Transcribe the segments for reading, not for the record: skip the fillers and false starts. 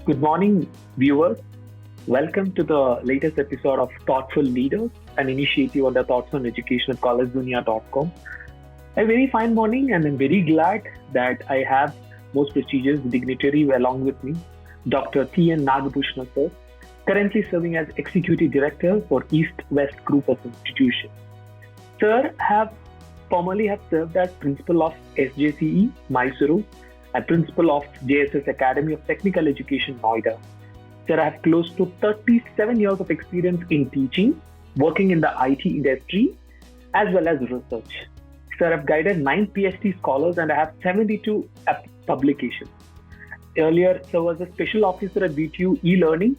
Good morning, viewers. Welcome to the latest episode of Thoughtful Leaders, an initiative on the Thoughts on Education at collegedunia.com. A very fine morning, and I'm very glad that I have most prestigious dignitary along with me, Dr. T.N. Nagabhushana, sir, currently serving as Executive Director for East-West Group of Institutions. Sir formerly have served as Principal of SJCE, Mysuru, and Principal of JSS Academy of Technical Education, Noida. Sir, I have close to 37 years of experience in teaching, working in the IT industry, as well as research. Sir, I've guided 9 PhD scholars and I have 72 publications. Earlier, Sir was a special officer at VTU e-learning,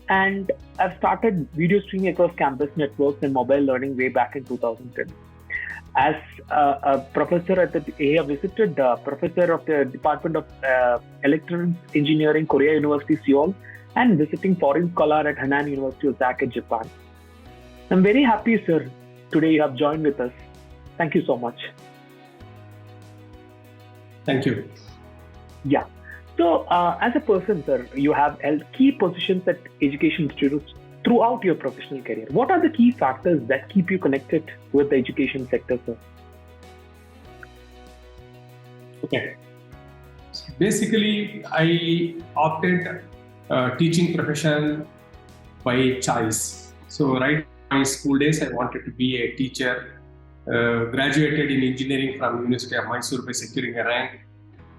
and I've started video streaming across campus networks and mobile learning way back in 2010. As a professor at I have visited the professor of the Department of Electronics Engineering, Korea University, Seoul, and visiting foreign scholar at Hanan University, Osaka, Japan. I'm very happy, sir. Today you have joined with us. Thank you so much. Thank you. Yeah. So, as a person, sir, you have held key positions at education institutes throughout your professional career. What are the key factors that keep you connected with the education sector, sir? Okay. Basically, I opted teaching profession by choice. So, right in my school days, I wanted to be a teacher. Graduated in engineering from University of Mysore by securing a rank,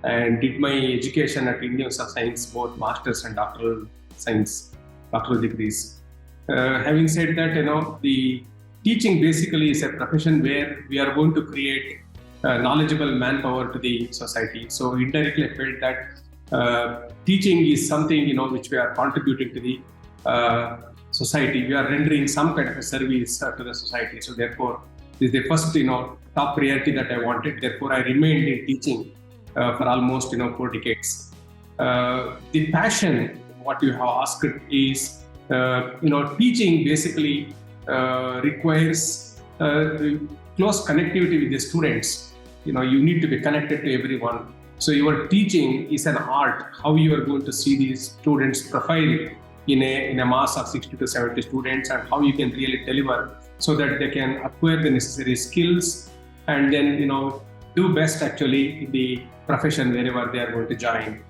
and did my education at Indian Institute of Science, both masters and doctoral degrees. Having said that, the teaching basically is a profession where we are going to create knowledgeable manpower to the society. So indirectly, I felt that teaching is something which we are contributing to the society. We are rendering some kind of a service to the society. So therefore, this is the first top priority that I wanted. Therefore, I remained in teaching for almost 4 decades. The passion, what you have asked, is teaching basically requires close connectivity with the students. You need to be connected to everyone. So your teaching is an art, how you are going to see these students' profile in a mass of 60 to 70 students, and how you can really deliver so that they can acquire the necessary skills and then do best actually in the profession wherever they are going to join.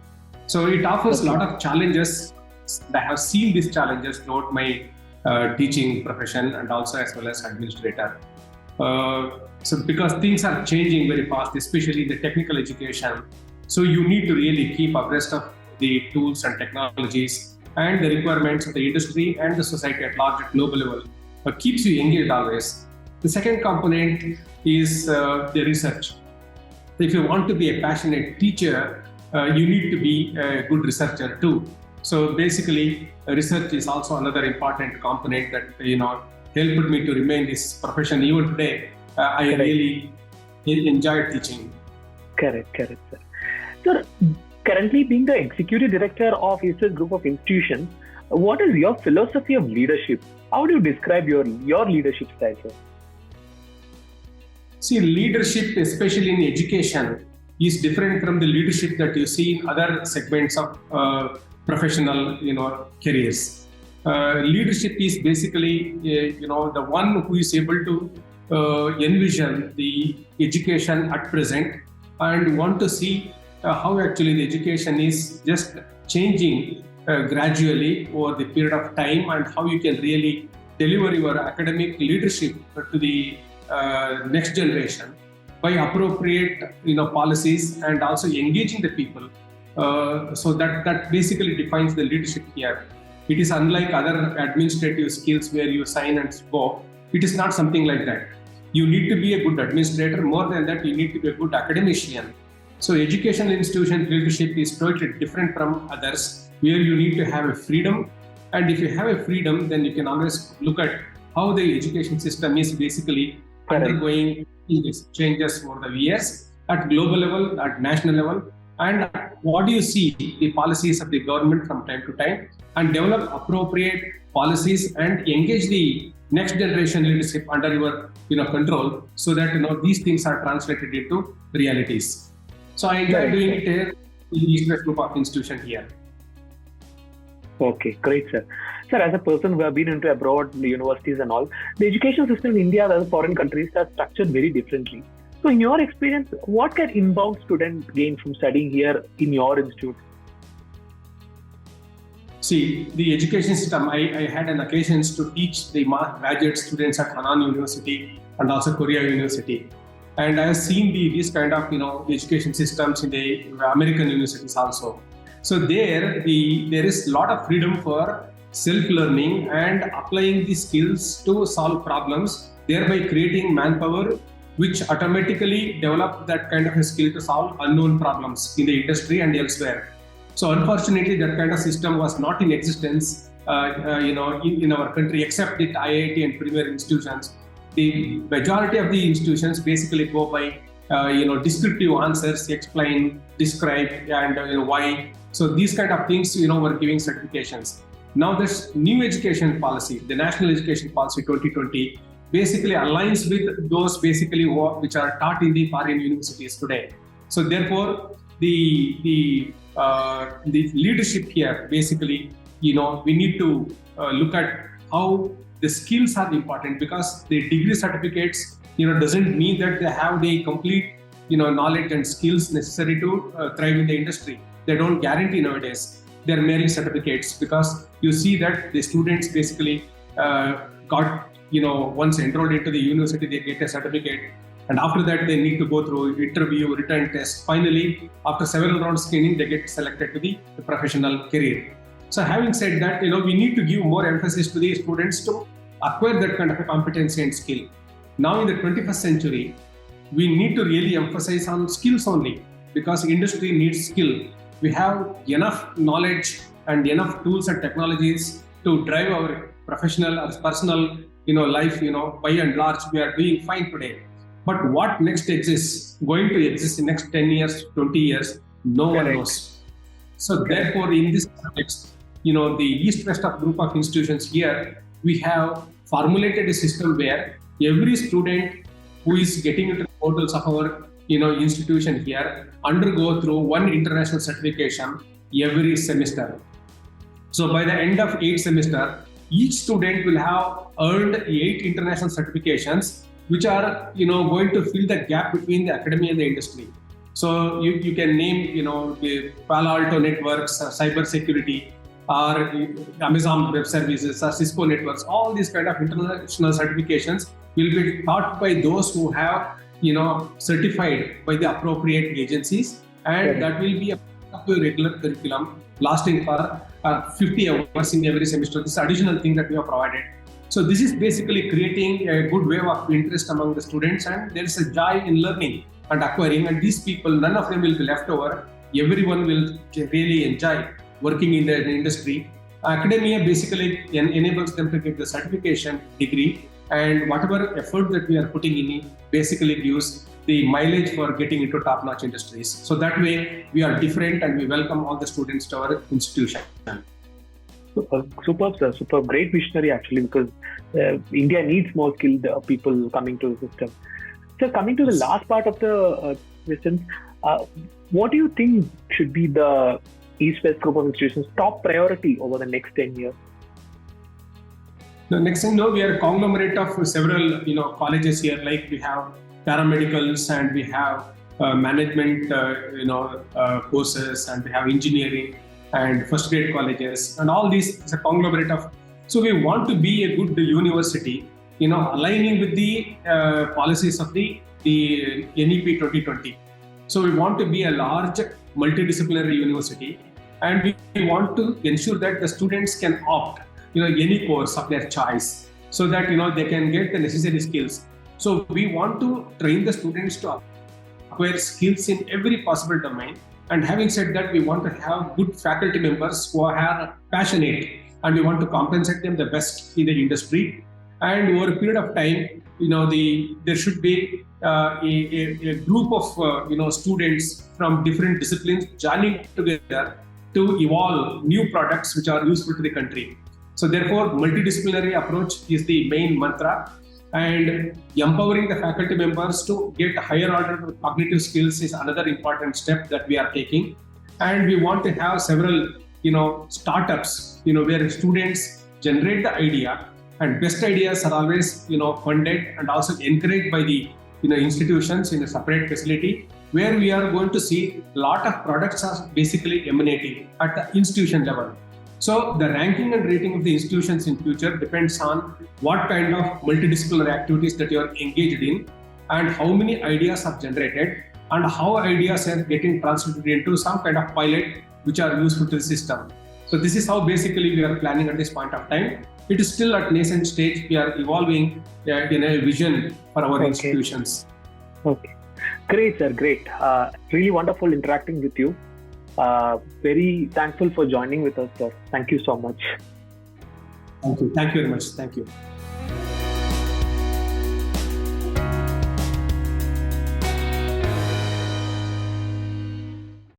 So it offers a lot of challenges. I have seen these challenges throughout my teaching profession and also as well as administrator. So because things are changing very fast, especially in the technical education, so you need to really keep abreast of the tools and technologies and the requirements of the industry and the society at large at global level. Keeps you engaged always. The second component is the research. If you want to be a passionate teacher, you need to be a good researcher too. So basically, research is also another important component that helped me to remain this profession. Even today, I really enjoy teaching. Correct, sir. Sir, currently being the Executive Director of East-West Group of Institutions, what is your philosophy of leadership? How do you describe your leadership style, sir? See, leadership, especially in education, is different from the leadership that you see in other segments of professional, careers. Leadership is basically, the one who is able to envision the education at present and want to see how actually the education is just changing gradually over the period of time, and how you can really deliver your academic leadership to the next generation by appropriate policies and also engaging the people. So that basically defines the leadership here. It is unlike other administrative skills where you sign and go. It is not something like that. You need to be a good administrator. More than that, you need to be a good academician. So educational institution leadership is totally different from others, where you need to have a freedom. And if you have a freedom, then you can always look at how the education system is basically undergoing changes over the years at global level, at national level, and what do you see the policies of the government from time to time, and develop appropriate policies and engage the next generation leadership under your control, so that these things are translated into realities. So I enjoy doing it here in the East-West Group of Institution here. Okay, great, sir. Sir, as a person who have been into abroad universities and all, the education system in India and foreign countries are structured very differently. So, in your experience, what can inbound students gain from studying here in your institute? See, the education system, I had an occasions to teach the graduate students at Hanan University and also Korea University. And I have seen these kind of education systems in the American universities also. So there is a lot of freedom for self-learning and applying the skills to solve problems, thereby creating manpower which automatically develop that kind of a skill to solve unknown problems in the industry and elsewhere. So unfortunately, that kind of system was not in existence, in our country, except the IIT and premier institutions. The majority of the institutions basically go by, descriptive answers, explain, describe, and why. So these kind of things, were giving certifications. Now this new education policy, the National Education Policy 2020, basically aligns with those basically which are taught in the foreign universities today. So therefore, the leadership here basically, we need to look at how the skills are important, because the degree certificates, doesn't mean that they have the complete, knowledge and skills necessary to thrive in the industry. They don't guarantee nowadays. They're merely certificates, because you see that the students basically got, once enrolled into the university, they get a certificate. And after that, they need to go through interview, written test. Finally, after several rounds screening, they get selected to the professional career. So having said that, we need to give more emphasis to the students to acquire that kind of a competency and skill. Now in the 21st century, we need to really emphasize on skills only, because industry needs skill. We have enough knowledge and enough tools and technologies to drive our professional or personal, life. By and large, we are doing fine today. But what next exists, going to exist in next 10 years, 20 years, no one knows. So therefore, in this context, the East-West group of institutions here, we have formulated a system where every student who is getting into the portals of our institution here undergo through one international certification every semester. So by the end of 8th semester, each student will have earned 8 international certifications, which are going to fill the gap between the academy and the industry. So you can name the Palo Alto networks, cyber security, or Amazon Web Services, or Cisco networks. All these kind of international certifications will be taught by those who have certified by the appropriate agencies, and that will be a regular curriculum lasting for 50 hours in every semester. This additional thing that we have provided. So this is basically creating a good wave of interest among the students, and there is a joy in learning and acquiring. And these people, none of them will be left over. Everyone will really enjoy working in the industry. Academia basically enables them to get the certification degree, and whatever effort that we are putting in basically gives the mileage for getting into top-notch industries. So that way we are different, and we welcome all the students to our institution. Superb, sir. Superb. Great visionary, actually, because India needs more skilled people coming to the system. So, coming to the last part of the questions, what do you think should be the East-West group of institutions' top priority over the next 10 years? The next thing, we are a conglomerate of several, colleges here. Like we have paramedicals, and we have management, courses, and we have engineering and first grade colleges, and all these is a conglomerate of. So we want to be a good university, aligning with the policies of the NEP 2020. So we want to be a large multidisciplinary university, and we want to ensure that the students can opt, any course of their choice, so that they can get the necessary skills. So we want to train the students to acquire skills in every possible domain. And having said that, we want to have good faculty members who are passionate, and we want to compensate them the best in the industry. And over a period of time, there should be a group of students from different disciplines joining together to evolve new products which are useful to the country. So therefore, multidisciplinary approach is the main mantra, and empowering the faculty members to get higher order cognitive skills is another important step that we are taking. And we want to have several startups, where students generate the idea, and best ideas are always, funded and also encouraged by the, institutions in a separate facility, where we are going to see a lot of products are basically emanating at the institution level. So the ranking and rating of the institutions in future depends on what kind of multidisciplinary activities that you are engaged in, and how many ideas are generated, and how ideas are getting translated into some kind of pilot which are useful to the system. So this is how basically we are planning at this point of time. It is still at nascent stage. We are evolving in a vision for our institutions. Okay. Great, sir. Great. Really wonderful interacting with you. Very thankful for joining with us, sir. Thank you so much. Thank you. Thank you very much. Thank you.